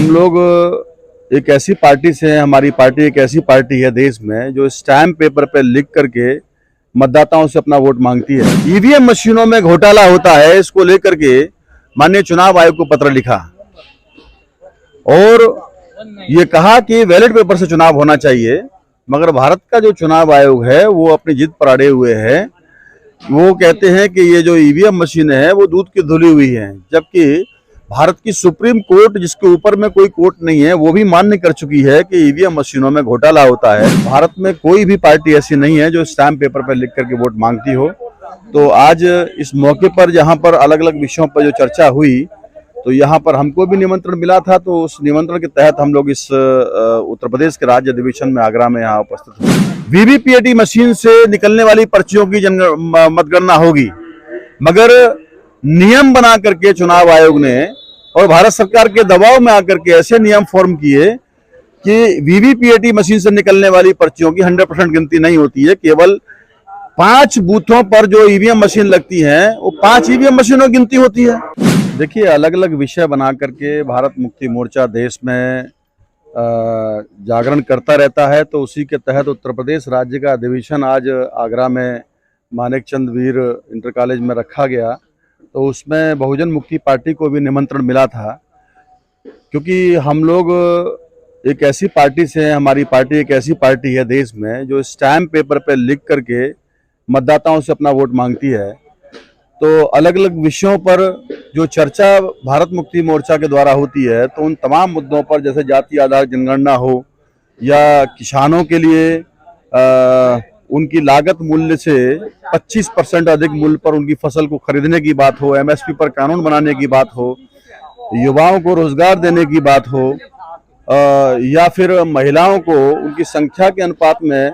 हम लोग एक ऐसी पार्टी से हैं, हमारी पार्टी एक ऐसी पार्टी है देश में जो स्टैम्प पेपर पे लिख करके मतदाताओं से अपना वोट मांगती है। ईवीएम मशीनों में घोटाला होता है, इसको लेकर के माननीय चुनाव आयोग को पत्र लिखा और ये कहा कि बैलेट पेपर से चुनाव होना चाहिए। मगर भारत का जो चुनाव आयोग है वो अपनी जिद पर अड़े हुए है। वो कहते हैं कि ये जो ईवीएम मशीन है वो दूध की धुली हुई है, जबकि भारत की सुप्रीम कोर्ट, जिसके ऊपर में कोई कोर्ट नहीं है, वो भी मान्य कर चुकी है कि ईवीएम मशीनों में घोटाला होता है। भारत में कोई भी पार्टी ऐसी नहीं है जो स्टैम्प पेपर पर लिख करके वोट मांगती हो। तो आज इस मौके पर जहां पर अलग अलग विषयों पर जो चर्चा हुई, तो यहाँ पर हमको भी निमंत्रण मिला था। तो उस निमंत्रण के तहत हम लोग इस उत्तर प्रदेश के राज्य अधिवेशन में आगरा में यहाँ उपस्थित हुए। वीवीपीएटी मशीन से निकलने वाली पर्चियों की मतगणना होगी, मगर नियम बना करके चुनाव आयोग ने और भारत सरकार के दबाव में आकर के ऐसे नियम फॉर्म किए कि वीवीपीएटी मशीन से निकलने वाली पर्चियों की 100% गिनती नहीं होती है। केवल 5 बूथों पर जो ईवीएम मशीन लगती है वो 5 ईवीएम मशीनों की गिनती होती है। देखिए, अलग अलग विषय बना करके भारत मुक्ति मोर्चा देश में जागरण करता रहता है। तो उसी के तहत उत्तर प्रदेश राज्य का अधिवेशन आज आगरा में मानेकचंद वीर इंटर कॉलेज में रखा गया। तो उसमें बहुजन मुक्ति पार्टी को भी निमंत्रण मिला था, क्योंकि हम लोग एक ऐसी पार्टी से हैं, हमारी पार्टी एक ऐसी पार्टी है देश में जो स्टैम्प पेपर पे लिख करके मतदाताओं से अपना वोट मांगती है। तो अलग अलग विषयों पर जो चर्चा भारत मुक्ति मोर्चा के द्वारा होती है, तो उन तमाम मुद्दों पर, जैसे जाति आधार जनगणना हो या किसानों के लिए उनकी लागत मूल्य से 25% अधिक मूल्य पर उनकी फसल को खरीदने की बात हो, एमएसपी पर कानून बनाने की बात हो, युवाओं को रोजगार देने की बात हो, या फिर महिलाओं को उनकी संख्या के अनुपात में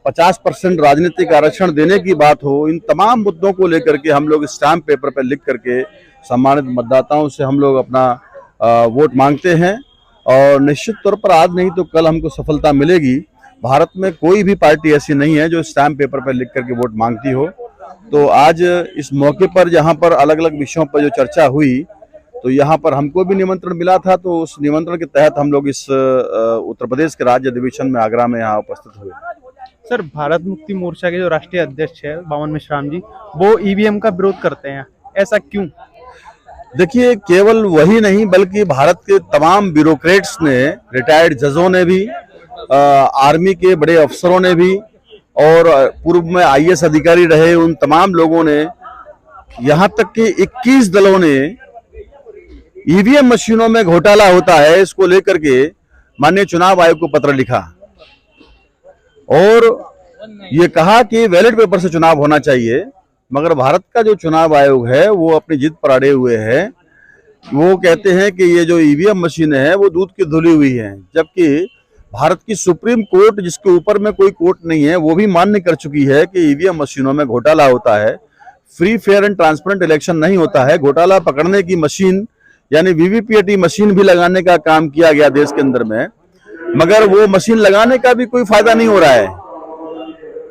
50% राजनीतिक आरक्षण देने की बात हो, इन तमाम मुद्दों को लेकर के हम लोग स्टैम्प पेपर पर लिख करके सम्मानित मतदाताओं से हम लोग अपना वोट मांगते हैं। और निश्चित तौर पर आज नहीं तो कल हमको सफलता मिलेगी। भारत में कोई भी पार्टी ऐसी नहीं है जो स्टैम्प पेपर पर लिख करके वोट मांगती हो। तो आज इस मौके पर जहां पर अलग अलग विषयों पर जो चर्चा हुई, तो यहाँ पर हमको भी निमंत्रण मिला था। तो उस निमंत्रण के तहत हम लोग इस उत्तर प्रदेश के राज्य अधिवेशन में आगरा में यहाँ उपस्थित हुए। सर, भारत मुक्ति मोर्चा के जो राष्ट्रीय अध्यक्ष है बावन मिश्राम जी, वो ईवीएम का विरोध करते हैं, ऐसा क्यों? देखिए, केवल वही नहीं बल्कि भारत के तमाम ब्यूरोक्रेट्स ने, रिटायर्ड जजों ने भी, आर्मी के बड़े अफसरों ने भी, और पूर्व में आईएएस अधिकारी रहे उन तमाम लोगों ने, यहाँ तक कि 21 दलों ने ईवीएम मशीनों में घोटाला होता है, इसको लेकर के माननीय चुनाव आयोग को पत्र लिखा और ये कहा कि बैलेट पेपर से चुनाव होना चाहिए। मगर भारत का जो चुनाव आयोग है वो अपनी जिद पर अड़े हुए है। वो कहते हैं कि ये जो ईवीएम मशीन है वो दूध की धुली हुई है, जबकि भारत की सुप्रीम कोर्ट, जिसके ऊपर में कोई कोर्ट नहीं है, वो भी मान्य कर चुकी है कि ईवीएम मशीनों में घोटाला होता है। Free, fair and transparent election नहीं होता है। घोटाला पकड़ने की मशीन यानी वीवीपीएटी मशीन भी लगाने का काम किया गया देश के अंदर में, मगर वो मशीन लगाने का भी कोई फायदा नहीं हो रहा है,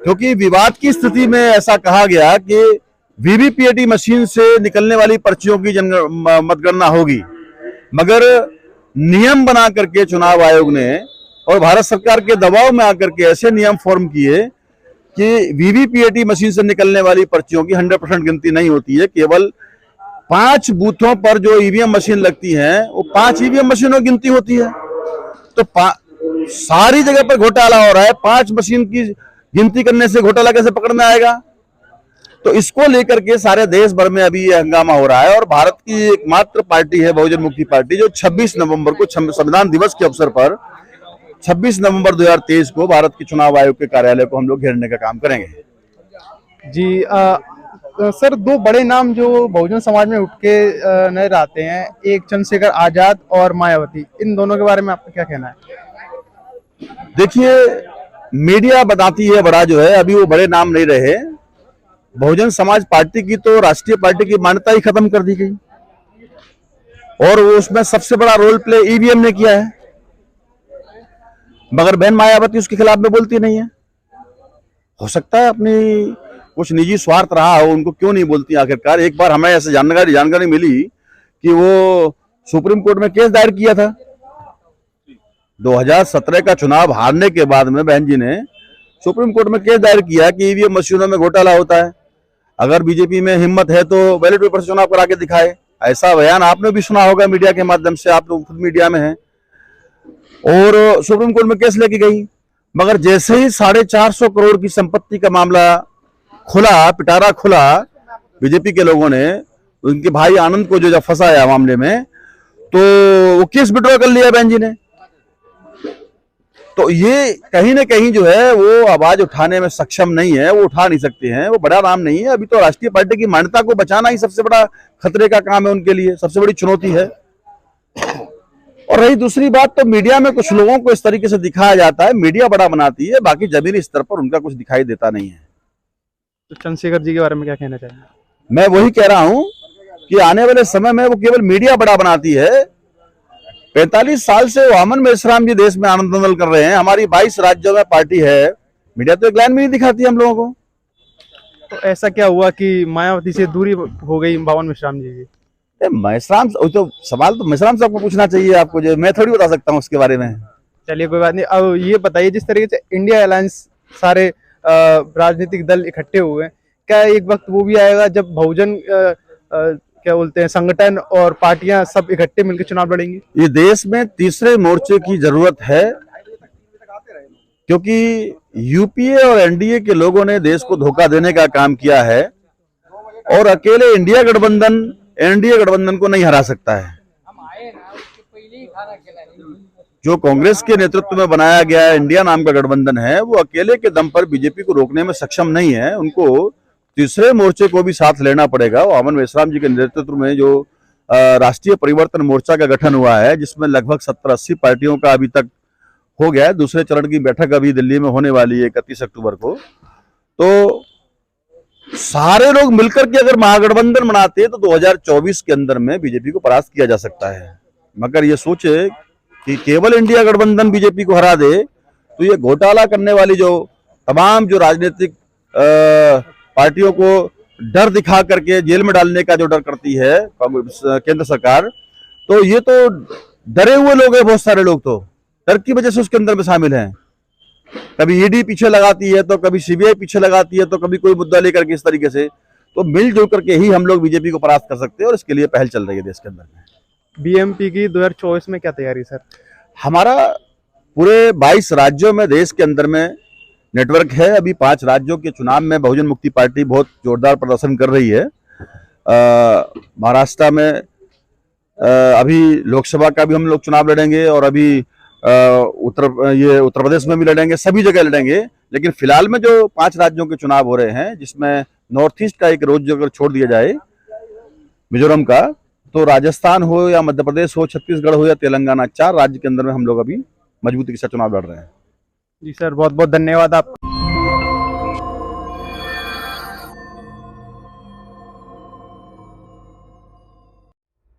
क्योंकि विवाद की स्थिति में ऐसा कहा गया कि वीवीपीएटी मशीन से निकलने वाली पर्चियों की मतगणना होगी, मगर नियम बना करके चुनाव आयोग ने और भारत सरकार के दबाव में आकर के ऐसे नियम फॉर्म किए कि वीवीपीएटी मशीन से निकलने वाली पर्चियों की 100% गिनती नहीं होती है। केवल 5 बूथों पर जो ईवीएम मशीन लगती है वो 5 ईवीएम मशीनों की गिनती होती है। तो सारी जगह पर घोटाला हो रहा है, 5 मशीन की गिनती करने से घोटाला कैसे पकड़ में आएगा? तो इसको लेकर के सारे देश भर में अभी ये हंगामा हो रहा है। और भारत की एकमात्र पार्टी है बहुजन मुक्ति पार्टी, जो 26 नवंबर को संविधान दिवस के अवसर पर 26 नवंबर 2023 को भारत के चुनाव आयोग के कार्यालय को हम लोग घेरने का काम करेंगे। जी, सर, 2 बड़े नाम जो बहुजन समाज में उठ के नजर आते हैं, एक चंद्रशेखर आजाद और मायावती, इन दोनों के बारे में आपका क्या कहना है? देखिए, मीडिया बताती है बड़ा जो है, अभी वो बड़े नाम नहीं रहे। बहुजन समाज पार्टी की तो राष्ट्रीय पार्टी की मान्यता ही खत्म कर दी गई और वो उसमें सबसे बड़ा रोल प्ले ईवीएम ने किया है, मगर बहन मायावती उसके खिलाफ में बोलती नहीं है। हो सकता है अपनी कुछ निजी स्वार्थ रहा हो, उनको क्यों नहीं बोलती आखिरकार। एक बार हमें ऐसे जानकारी मिली कि वो सुप्रीम कोर्ट में केस दायर किया था 2017 का चुनाव हारने के बाद में बहन जी ने सुप्रीम कोर्ट में केस दायर किया कि ईवीएम मशीनों में घोटाला होता है, अगर बीजेपी में हिम्मत है तो बैलेट पेपर से चुनाव करा के दिखाए। ऐसा बयान आपने भी सुना होगा मीडिया के माध्यम से, आप लोग खुद मीडिया में हैं। और सुप्रीम कोर्ट में केस लेके गई, मगर जैसे ही 450 करोड़ की संपत्ति का मामला खुला, पिटारा खुला, बीजेपी के लोगों ने उनके भाई आनंद को जो जब फंसाया मामले में, तो वो केस विड्रॉ कर लिया बहन जी ने। तो ये कहीं ना कहीं जो है वो आवाज उठाने में सक्षम नहीं है, वो उठा नहीं सकते हैं, वो बड़ा नाम नहीं है। अभी तो राष्ट्रीय पार्टी की मान्यता को बचाना ही सबसे बड़ा खतरे का काम है उनके लिए, सबसे बड़ी चुनौती है। और रही दूसरी बात, तो मीडिया में कुछ लोगों को इस तरीके से दिखाया जाता है, मीडिया बड़ा बनाती है, बाकी जमीनी स्तर पर उनका कुछ दिखाई देता नहीं है। तो चंद्रशेखर जी के बारे में क्या कहना चाहिए? मैं वही कह रहा हूं कि आने वाले समय में वो केवल मीडिया बड़ा बनाती है। 45 साल से वामन मेश्राम जी देश में आनंद मंगल कर रहे हैं, हमारी 22 राज्यों में पार्टी है, मीडिया तो एक लाइन में नहीं दिखाती हम लोगों को। तो ऐसा क्या हुआ कि मायावती से दूरी हो गई वामन मेश्राम जी की? मेश्राम तो सवाल तो मेश्राम साहब को पूछना चाहिए आपको, जो मैं थोड़ी बता सकता हूँ उसके बारे में। चलिए कोई बात नहीं। अब ये बताइए, जिस तरीके से इंडिया अलायंस सारे राजनीतिक दल इकट्ठे हुए हैं, क्या एक वक्त वो भी आएगा जब बहुजन क्या बोलते हैं संगठन और पार्टियां सब इकट्ठे मिलकर चुनाव लड़ेंगी? ये देश में तीसरे मोर्चे की जरूरत है, क्योंकि यूपीए और एनडीए के लोगों ने देश को धोखा देने का काम किया है और अकेले इंडिया गठबंधन एनडीए गठबंधन को नहीं हरा सकता है। जो कांग्रेस के नेतृत्व में बनाया गया इंडिया नाम का गठबंधन है, वो अकेले के दम पर बीजेपी को रोकने में सक्षम नहीं है। उनको तीसरे मोर्चे को भी साथ लेना पड़ेगा। वामन मेश्राम जी के नेतृत्व में जो राष्ट्रीय परिवर्तन मोर्चा का गठन हुआ है, जिसमें लगभग 70-80 पार्टियों का अभी तक हो गया है, दूसरे चरण की बैठक अभी दिल्ली में होने वाली है 31 अक्टूबर को। तो सारे लोग मिलकर के अगर महागठबंधन बनाते तो 2024 के अंदर में बीजेपी को परास्त किया जा सकता है। मगर ये सोचे कि केवल इंडिया गठबंधन बीजेपी को हरा दे, तो ये घोटाला करने वाली जो तमाम जो राजनीतिक पार्टियों को डर दिखा करके जेल में डालने का जो डर करती है केंद्र सरकार, तो ये तो डरे हुए लोग हैं। बहुत सारे लोग तो डर की वजह से उसके अंदर में शामिल हैं। कभी ईडी पीछे लगाती है, तो कभी सीबीआई पीछे लगाती है, तो कभी कोई मुद्दा लेकर के इस तरीके से। तो मिलजुल करके ही हम लोग बीजेपी को परास्त कर सकते हैं और इसके लिए पहल चल रही है देश के अंदर में। बीएमपी की 2024 में क्या तैयारी सर? हमारा पूरे 22 राज्यों में देश के अंदर में नेटवर्क है। अभी 5 राज्यों के चुनाव में बहुजन मुक्ति पार्टी बहुत जोरदार प्रदर्शन कर रही है। महाराष्ट्र में अभी लोकसभा का भी हम लोग चुनाव लड़ेंगे और अभी उत्तर प्रदेश में भी लड़ेंगे, सभी जगह लड़ेंगे। लेकिन फिलहाल में जो 5 राज्यों के चुनाव हो रहे हैं, जिसमें नॉर्थ ईस्ट का एक राज्य अगर छोड़ दिया जाए, मिजोरम का, तो राजस्थान हो या मध्य प्रदेश हो, छत्तीसगढ़ हो या तेलंगाना, 4 राज्य के अंदर में हम लोग अभी मजबूती के साथ चुनाव लड़ रहे हैं। जी सर, बहुत बहुत धन्यवाद आपका।